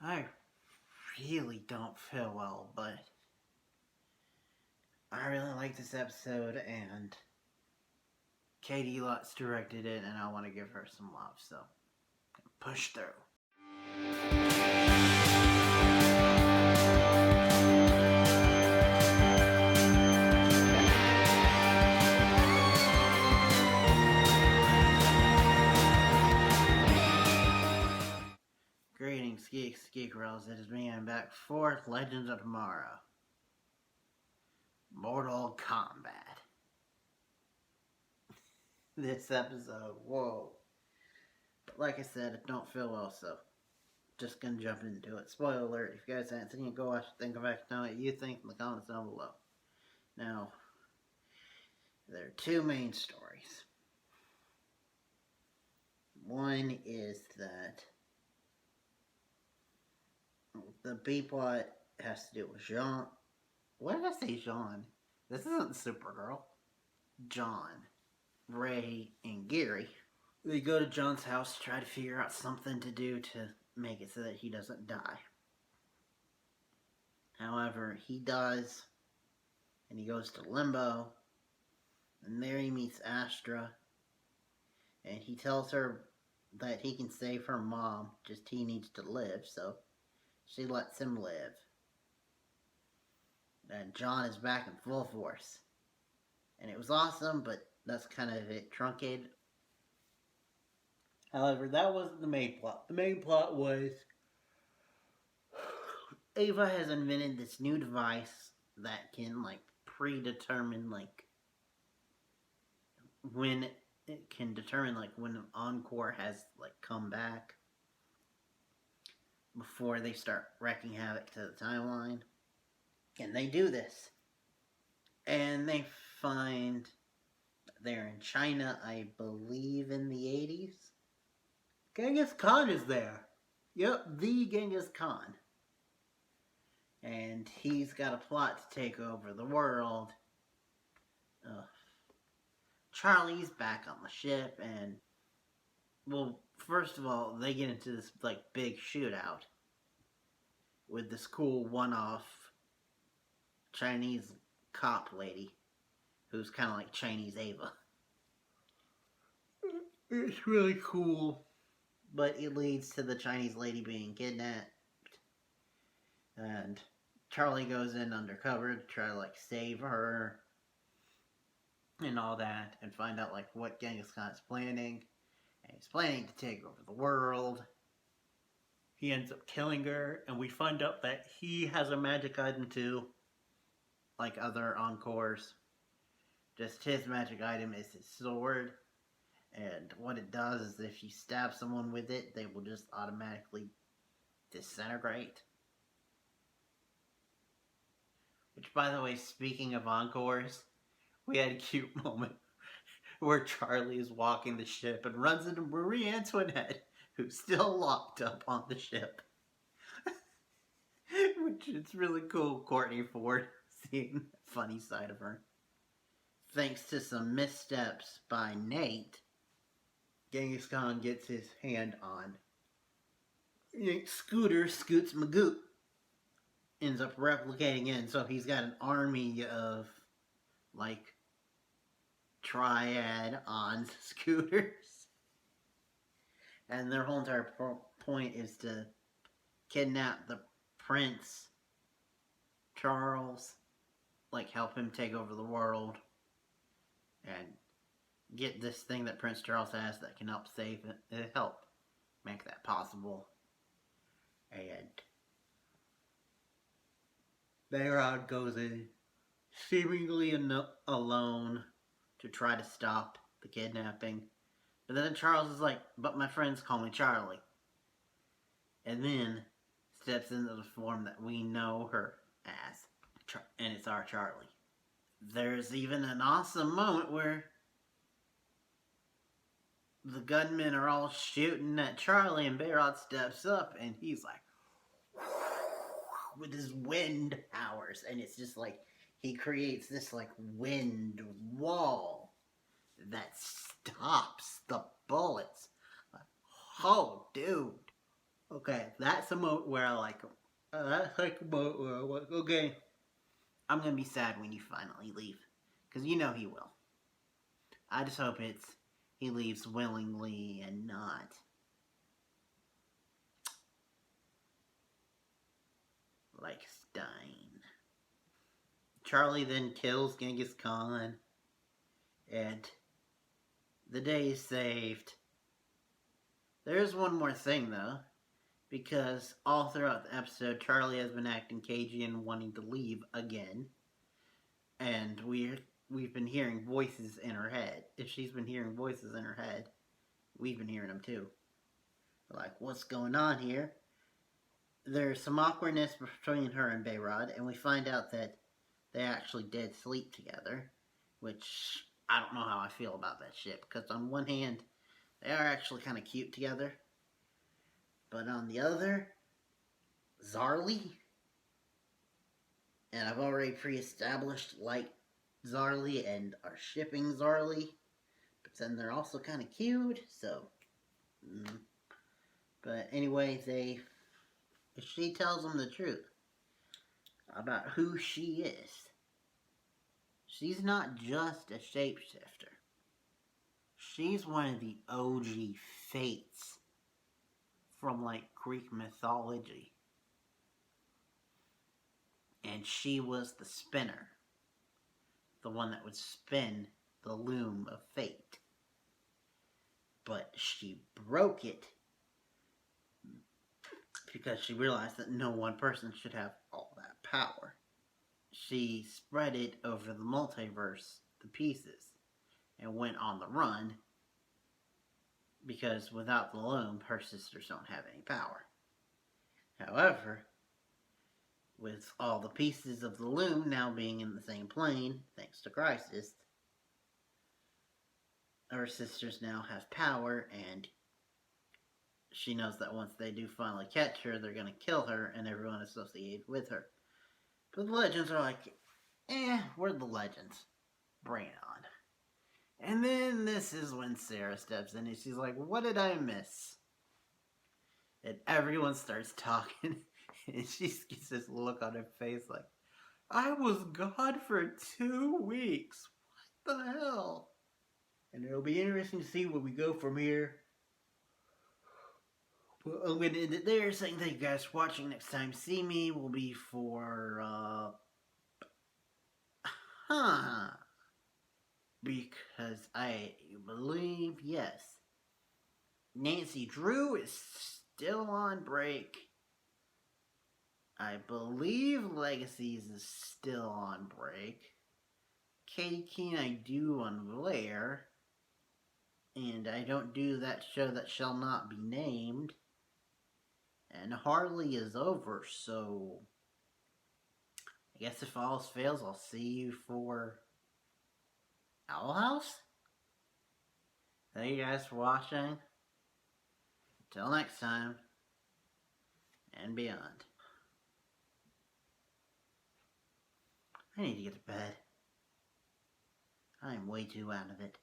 I really don't feel well, but I really like this episode, and Katie Lutz directed it, and I want to give her some love, so push through. Greetings, geeks, geek girls. It is me. I'm back for Legends of Tomorrow. Mortal Kombat. This episode, whoa. But like I said, I don't feel well, so just gonna jump into it. Spoiler alert, if you guys haven't seen it, go watch it, then come back and tell me what you think in the comments down below. Now, there are two main stories. One is that the B-plot has to do with Jean. What did I say, Jean? This isn't Supergirl. John, Ray, and Gary. They go to John's house to try to figure out something to do to make it so that he doesn't die. However, he does, and he goes to Limbo, and there he meets Astra, and he tells her that he can save her mom, just he needs to live, so she lets him live. And John is back in full force. And it was awesome, but that's kind of it truncated. However, that wasn't the main plot. The main plot was Ava has invented this new device that can, predetermine, when it can determine, when an Encore has, come back before they start wreaking havoc to the timeline. And they do this. And they find they're in China, I believe, in the 80s. Genghis Khan is there. Yep, the Genghis Khan. And he's got a plot to take over the world. Charlie's back on the ship, and, well, first of all, they get into this, big shootout with this cool one-off Chinese cop lady who's kind of like Chinese Ava. It's really cool, but it leads to the Chinese lady being kidnapped, and Charlie goes in undercover to try to save her and all that, and find out what Genghis Khan's planning. And he's planning to take over the world. He ends up killing her, and we find out that he has a magic item too, like other Encores. Just his magic item is his sword, and what it does is if you stab someone with it, they will just automatically disintegrate. Which, by the way, speaking of Encores, we had a cute moment where Charlie is walking the ship and runs into Marie Antoinette, who's still locked up on the ship. Which is really cool, Courtney Ford, seeing the funny side of her. Thanks to some missteps by Nate, Genghis Khan gets his hand on Scooter Scoots Magoot. Ends up replicating it, so he's got an army of, triad on scooters. And their whole entire point is to kidnap the Prince Charles, help him take over the world, and get this thing that Prince Charles has that can help save it, help make that possible. And Bayrod goes in, seemingly alone, to try to stop the kidnapping. But then Charles is like, but my friends call me Charlie. And then steps into the form that we know her as. And it's our Charlie. There's even an awesome moment where the gunmen are all shooting at Charlie, and Bayrod steps up, and he's like, with his wind powers, and it's just he creates this wind wall that stops the bullets. Oh, dude. Okay, that's a moment where I like him. That's like a moment where I'm like, okay, I'm gonna be sad when you finally leave. Because you know he will. I just hope he leaves willingly and not like Stein. Charlie then kills Genghis Khan, and the day is saved. There's one more thing though, because all throughout the episode, Charlie has been acting cagey and wanting to leave again, and we've been hearing voices in her head. If she's been hearing voices in her head, we've been hearing them too. Like, what's going on here? There's some awkwardness between her and Bayrod, and we find out that they actually did sleep together, which I don't know how I feel about that shit, because on one hand, they are actually kind of cute together, but on the other, Zarly, and I've already pre-established like Zarly and are shipping Zarly, but then they're also kind of cute, so. But anyway, she tells them the truth about who she is. She's not just a shapeshifter. She's one of the OG fates from like Greek mythology. And she was the spinner. The one that would spin the loom of fate. But she broke it because she realized that no one person should have all that power. She spread it over the multiverse, the pieces, and went on the run because without the loom, her sisters don't have any power. However, with all the pieces of the loom now being in the same plane, thanks to Crisis, her sisters now have power, and she knows that once they do finally catch her, they're going to kill her and everyone associated with her. But the Legends are like, we're the Legends. Bring it on. And then this is when Sarah steps in and she's like, what did I miss? And everyone starts talking and she gets this look on her face like, I was gone for 2 weeks. What the hell? And it'll be interesting to see where we go from here. Well, I'm going to end it there, saying thank you guys for watching. Next time See Me will be for, because I believe, yes, Nancy Drew is still on break. I believe Legacies is still on break. Katie Keene I do on Blair. And I don't do that show that shall not be named. And Harley is over, so I guess if all else fails, I'll see you for Owl House. Thank you guys for watching. Until next time, and beyond. I need to get to bed. I am way too out of it.